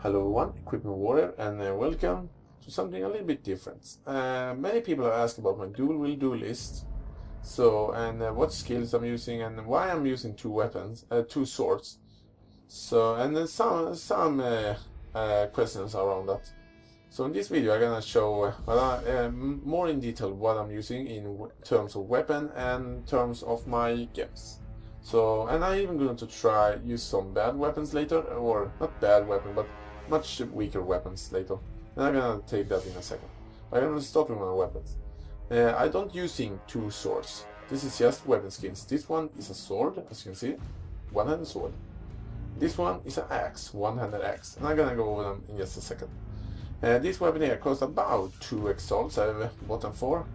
Hello everyone, Equipment Warrior, and welcome to something a little bit different. Many people have asked about my Wield Duelist, and what skills I'm using and why I'm using two weapons, two swords. So, and then some questions around that. So in this video I'm gonna show more in detail what I'm using in terms of weapon and terms of my gems. So, and I'm even going to try use some bad weapons later, or not bad weapon, but much weaker weapons later. And I'm gonna take that in a second. I'm gonna start with my weapons. I don't using two swords. This is just weapon skins. This one is a sword, as you can see, one-handed sword. This one is an axe, one-handed axe, and I'm gonna go over them in just a second. This weapon here costs about 2 exalts. I have bought them for.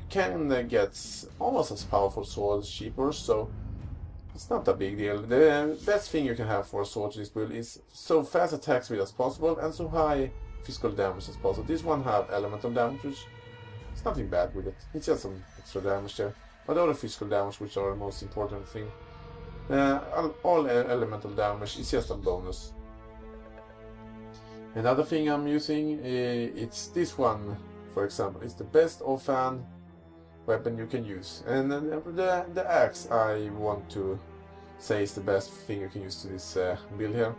You can get almost as powerful swords cheaper, so it's not a big deal. The best thing you can have for a sword this build is so fast attack speed as possible and so high physical damage as possible. This one have elemental damage, which is nothing bad with it. It's just some extra damage there. But all the physical damage, which are the most important thing, all elemental damage is just a bonus. Another thing I'm using, it's this one, for example. It's the best offhand weapon you can use, and then the axe I want to say is the best thing you can use to this build here.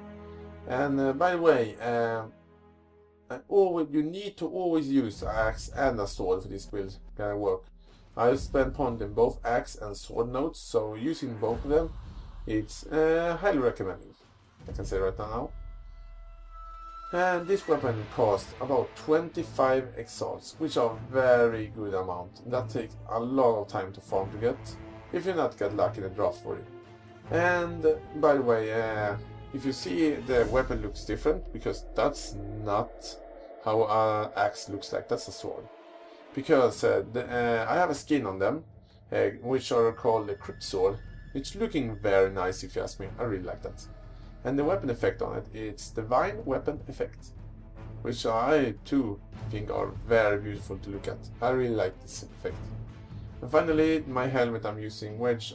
And by the way, you need to always use axe and a sword for this build gonna work. I spend point in both axe and sword nodes, so using both of them, it's highly recommended. I can say right now. And this weapon costs about 25 exalts, which are a very good amount. That takes a lot of time to farm to get, if you not get lucky in the draft for it. And by the way, if you see the weapon looks different, because that's not how an axe looks like, that's a sword. Because I have a skin on them, which are called the Crypt Sword, which looking very nice if you ask me. I really like that. And the weapon effect on it, it's Divine Weapon Effect, which I too think are very beautiful to look at. I really like this effect. And finally, my helmet I'm using, which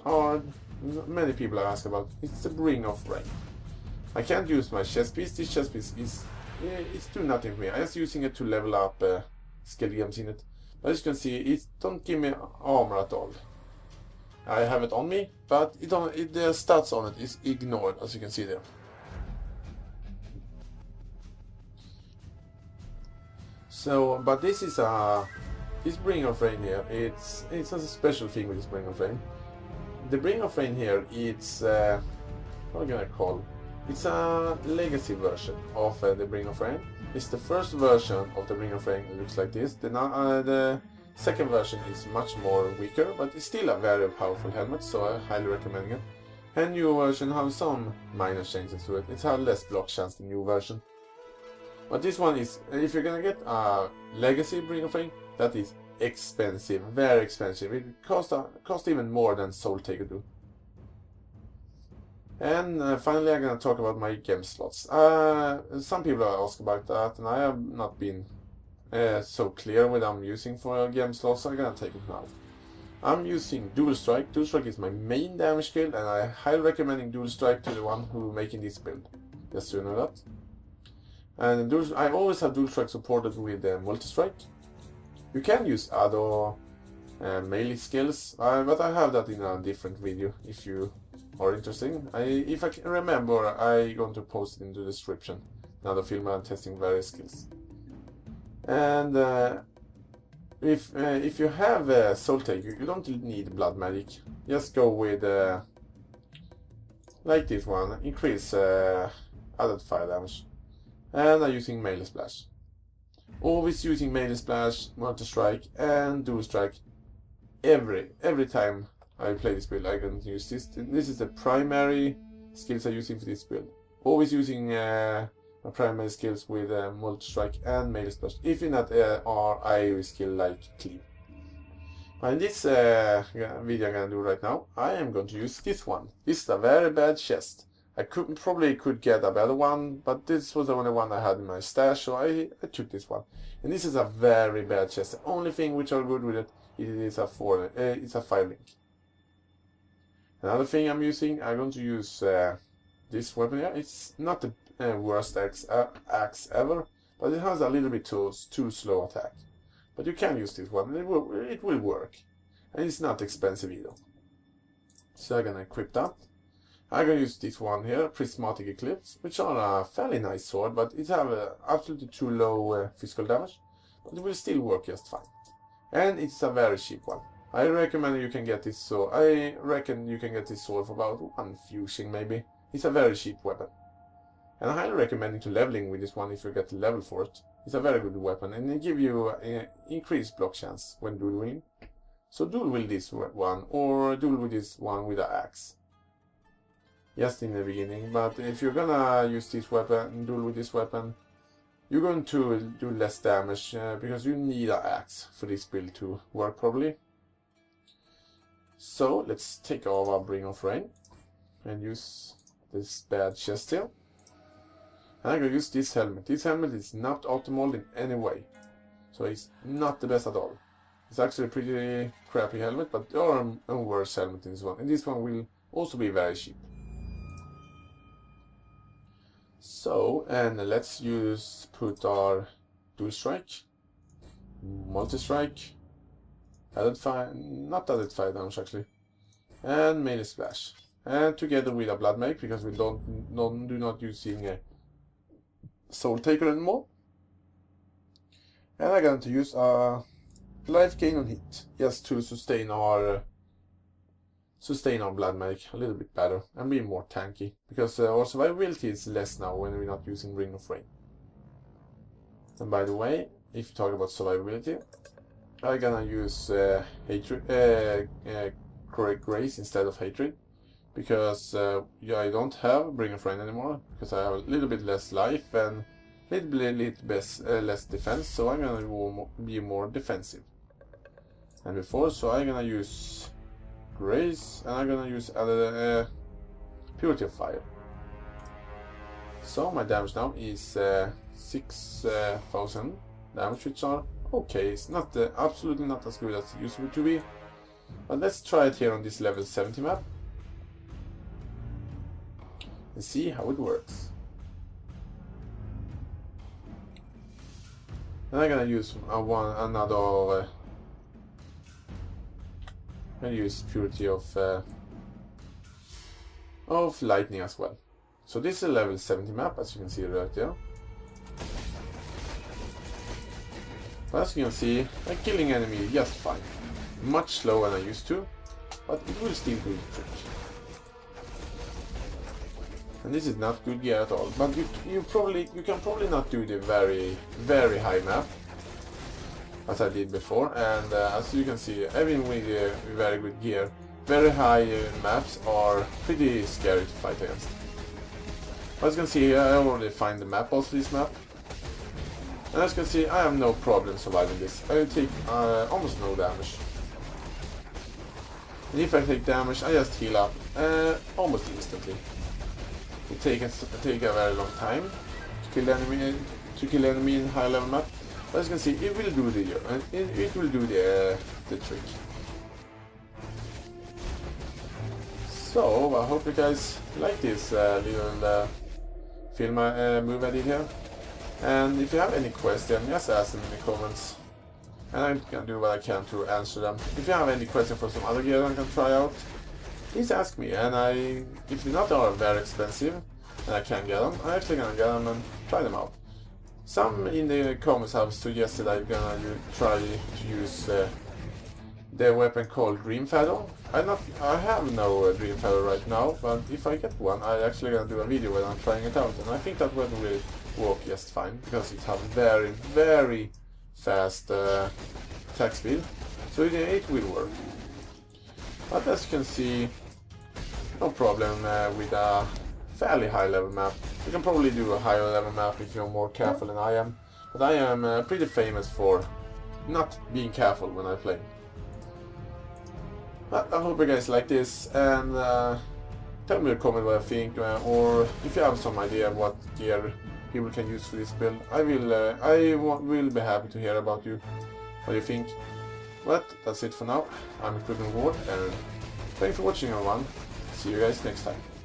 many people are asking about, it's the Ring of Rain. I can't use my chest piece. This chest piece it's doing nothing for me. I'm just using it to level up skill gems in it. But as you can see, it don't give me armor at all. I have it on me, but the stats on it is ignored, as you can see there. So, but this is this Bring of Rain here. It's a special thing with this Bring of Rain. The Bring of Rain here, it's what am I gonna call? It's a legacy version of the Bring of Rain. It's the first version of the Bring of Rain. It looks like this. The second version is much more weaker, but it's still a very powerful helmet, so I highly recommend it. And new version has some minor changes to it. It has less block chance than new version. But this one is, if you're gonna get a legacy Bring of Rain, that is expensive, very expensive. It cost even more than Soul Taker do. And finally, I'm gonna talk about my gem slots. Some people have asked about that, and I have not been so clear what I'm using for gem slots, so I'm gonna take it now. I'm using Dual Strike. Dual Strike is my main damage skill, and I highly recommend Dual Strike to the one who making this build. Just so you know that. And I always have Dual Strike supported with Multi Strike. You can use other melee skills, but I have that in a different video if you are interested. If I can remember, I'm going to post it in the description. Another film I'm testing various skills. And if you have Soul Taker, you don't need Blood Magic. Just go with like this one, increase added fire damage. And I'm using Melee Splash. Always using Melee Splash, Multi Strike, and Dual Strike. Every time I play this build, I'm going to use this. This is the primary skills I'm using for this build. Always using my primary skills with Multi Strike and Melee Splash. If you're not our AoE skill like Cleave. In this video I'm going to do right now, I am going to use this one. This is a very bad chest. I probably could get a better one, but this was the only one I had in my stash, so I took this one. And this is a very bad chest. The only thing which are good with it is it's a fire link. Another thing I'm going to use this weapon here. It's not worst axe ever, but it has a little bit too slow attack. But you can use this one, it will work. And it's not expensive either. So I'm gonna equip that. I'm gonna use this one here, Prismatic Eclipse, which are a fairly nice sword, but it have absolutely too low physical damage. But it will still work just fine. And it's a very cheap one. I recommend you can get this sword. I reckon you can get this sword for about 1 fusing maybe. It's a very cheap weapon. And I highly recommend you to leveling with this one if you get the level for it. It's a very good weapon and it gives you increased block chance when dueling. So duel with this one or duel with this one with an axe. Just in the beginning, but if you're gonna use this weapon, duel with this weapon, you're going to do less damage because you need an axe for this build to work properly. So let's take off our Bring of Rain and use this bad chest here. And I'm going to use this helmet. This helmet is not optimal in any way. So it's not the best at all. It's actually a pretty crappy helmet, but there are a worse helmet in this one. And this one will also be very cheap. So, and let's put our Dual Strike, Multi-Strike, not added fire damage actually, and Melee Splash. And together with a Blood Make, because we do not using a Soul Taker anymore. And I'm going to use a life gain on hit, just to sustain our Blood Make a little bit better and be more tanky, because our survivability is less now when we're not using Ring of Rain. And by the way, if you talk about survivability, I'm gonna use Grace instead of Hatred, because yeah, I don't have Bring of Rain anymore, because I have a little bit less life and a little bit less defense, so I'm gonna be more defensive than before. So I'm gonna use Grace and I'm gonna use Purity of Fire. So my damage now is 6,000 damage, which are okay. It's not absolutely not as good as it used to be, but let's try it here on this level 70 map and see how it works. And I'm gonna use another. I use Purity of Lightning as well. So this is a level 70 map, as you can see right there. But as you can see, I'm killing enemy just fine. Much slower than I used to, but it will still do the trick. And this is not good gear at all. But you can probably not do the very high map as I did before. And as you can see, even with very good gear, very high maps are pretty scary to fight against. As you can see, I already find the map boss for this map. And as you can see, I have no problem surviving this. I take almost no damage. And if I take damage, I just heal up almost instantly. It takes a very long time to kill the enemy in high level map. But as you can see, it will do the trick. So I hope you guys like this little film move I did here. And if you have any questions, just ask them in the comments. And I'm gonna do what I can to answer them. If you have any questions for some other gear I can try out, please ask me. And if they're not are very expensive and I can get them, I'm actually gonna get them and try them out. Some in the comments have suggested I'm gonna try to use the weapon called Dream Feather. I have no Dream Feather right now, but if I get one, I'm actually gonna do a video where I'm trying it out, and I think that weapon will work just fine because it has very fast attack speed, so it will work. But as you can see, no problem with a fairly high level map. You can probably do a higher level map if you're more careful than I am, but I am pretty famous for not being careful when I play. But I hope you guys like this, and tell me in the comment what you think, or if you have some idea of what gear people can use for this build. I will be happy to hear about you, what you think. But that's it for now. I'm Equipment Ward, and thanks for watching everyone. See you guys next time.